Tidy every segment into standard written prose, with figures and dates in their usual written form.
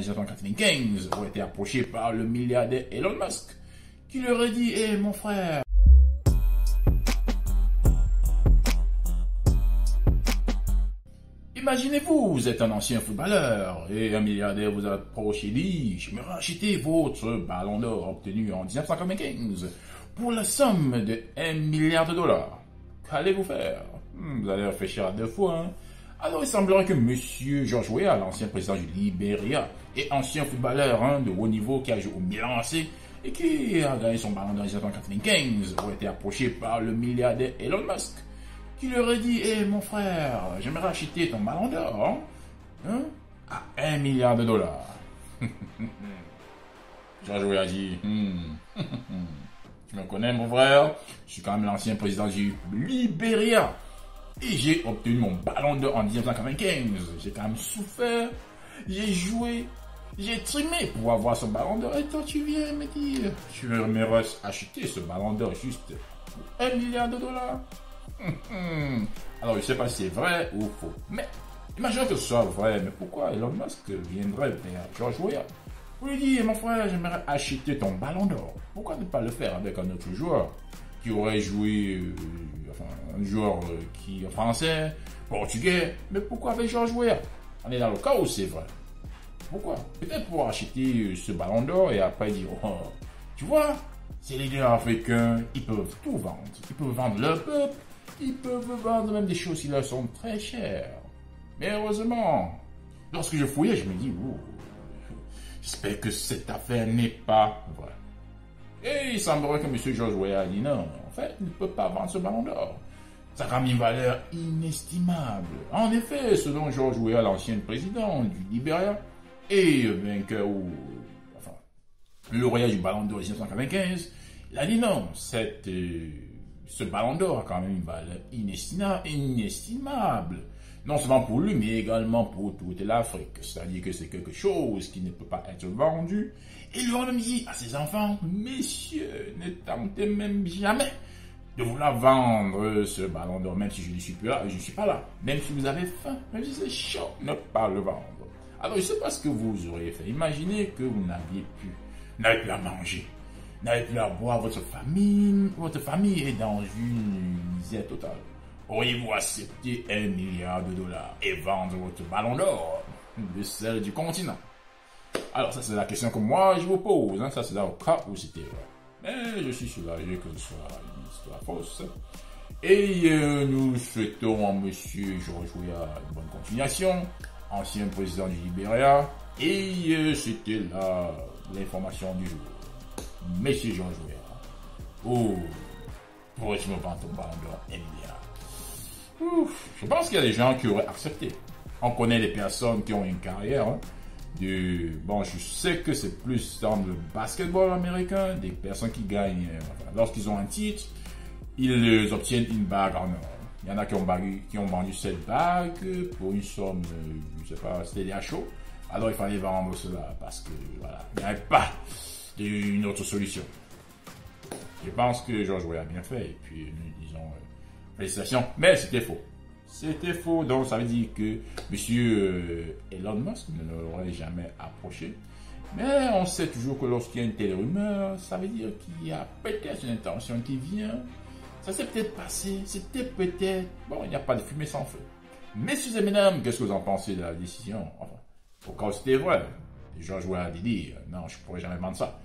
1995 ont été approchés par le milliardaire Elon Musk, qui leur a dit « Eh mon frère, imaginez-vous, vous êtes un ancien footballeur et un milliardaire vous approche et dit « Je me racheter votre ballon d'or obtenu en 1995 pour la somme de 1 milliard de dollars. Qu'allez-vous faire ?» Vous allez réfléchir à deux fois. Alors il semblerait que Monsieur George Weah, l'ancien président du Libéria et ancien footballeur de haut niveau qui a joué au Milan AC et qui a gagné son ballon d'or en 1995, ont été approchés par le milliardaire Elon Musk, qui leur a dit « Eh mon frère, j'aimerais acheter ton ballon d'or à 1 milliard de dollars. » George Weah a dit « Tu me connais mon frère, je suis quand même l'ancien président du Libéria. Et j'ai obtenu mon ballon d'or en 1995. J'ai quand même souffert, j'ai joué, j'ai trimé pour avoir ce ballon d'or. Et toi, tu viens me dire, tu aimerais acheter ce ballon d'or juste pour 1 milliard de dollars. Alors, je ne sais pas si c'est vrai ou faux. Mais, imaginons que ce soit vrai. Mais pourquoi Elon Musk viendrait vers George Weah pour lui dire, mon frère, j'aimerais acheter ton ballon d'or. Pourquoi ne pas le faire avec un autre joueur qui aurait joué, un joueur qui est français, portugais, mais pourquoi avec George Weah? On est dans le cas où c'est vrai. Pourquoi? Peut-être pour acheter ce ballon d'or et après dire, oh, tu vois, ces leaders africains, ils peuvent tout vendre. Ils peuvent vendre leur peuple, ils peuvent vendre même des choses qui leur sont très chères. Mais heureusement, lorsque je fouillais, je me dis, oh, j'espère que cette affaire n'est pas vraie. Et il semblerait que M. George Weah a dit non, en fait, il ne peut pas vendre ce ballon d'or. Ça a une valeur inestimable. En effet, selon George Weah, l'ancien président du Libéria et vainqueur lauréat du ballon d'or 1995, il a dit non, ce ballon d'or a quand même une valeur inestimable. Non seulement pour lui, mais également pour toute l'Afrique. C'est-à-dire que c'est quelque chose qui ne peut pas être vendu. Et lui a même dit à ses enfants, messieurs, ne tentez même jamais de vouloir vendre ce ballon d'or, même si je ne suis plus là, je ne suis pas là. Même si vous avez faim, même si c'est chaud, ne pas le vendre. Alors, je ne sais pas ce que vous auriez fait. Imaginez que vous n'avez plus à manger, n'avez plus à boire, votre famille est dans une misère totale. Auriez-vous accepté 1 milliard de dollars et vendre votre ballon d'or de celle du continent? Alors ça c'est la question que moi je vous pose, ça c'est là au cas où c'était vrai. Mais je suis soulagé que ce soit une histoire fausse. Et nous souhaitons à monsieur George Weah une bonne continuation, ancien président du Libéria. Et c'était là l'information du jour. Monsieur George Weah, oh, pourrais-tu me vendre ton ballon d'or 1 milliard? Je pense qu'il y a des gens qui auraient accepté. On connaît des personnes qui ont une carrière bon, je sais que c'est plus dans le basketball américain, des personnes qui gagnent, lorsqu'ils ont un titre, ils obtiennent une bague en or. Il y en a qui ont vendu cette bague pour une somme, je ne sais pas, c'était des chauds. Alors il fallait vendre cela parce que, voilà, il n'y avait pas une autre solution. Je pense que George Weah a bien fait et puis nous disons félicitations, mais c'était faux. C'était faux, donc ça veut dire que M. Elon Musk ne l'aurait jamais approché. Mais on sait toujours que lorsqu'il y a une telle rumeur, ça veut dire qu'il y a peut-être une intention qui vient. Ça s'est peut-être passé, c'était peut-être... Bon, il n'y a pas de fumée sans feu. Messieurs et mesdames, qu'est-ce que vous en pensez de la décision? Enfin, au cas où c'était vrai, George Weah a dit, non, je ne pourrais jamais vendre ça.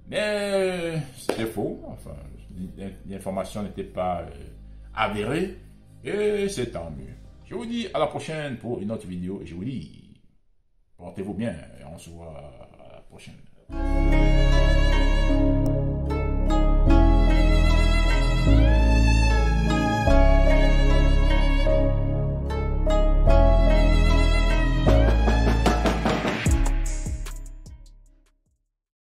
Mais c'était faux, enfin, l'information n'était pas avérée. Et c'est tant mieux. Je vous dis à la prochaine pour une autre vidéo. Et je vous dis, portez-vous bien et on se voit à la prochaine.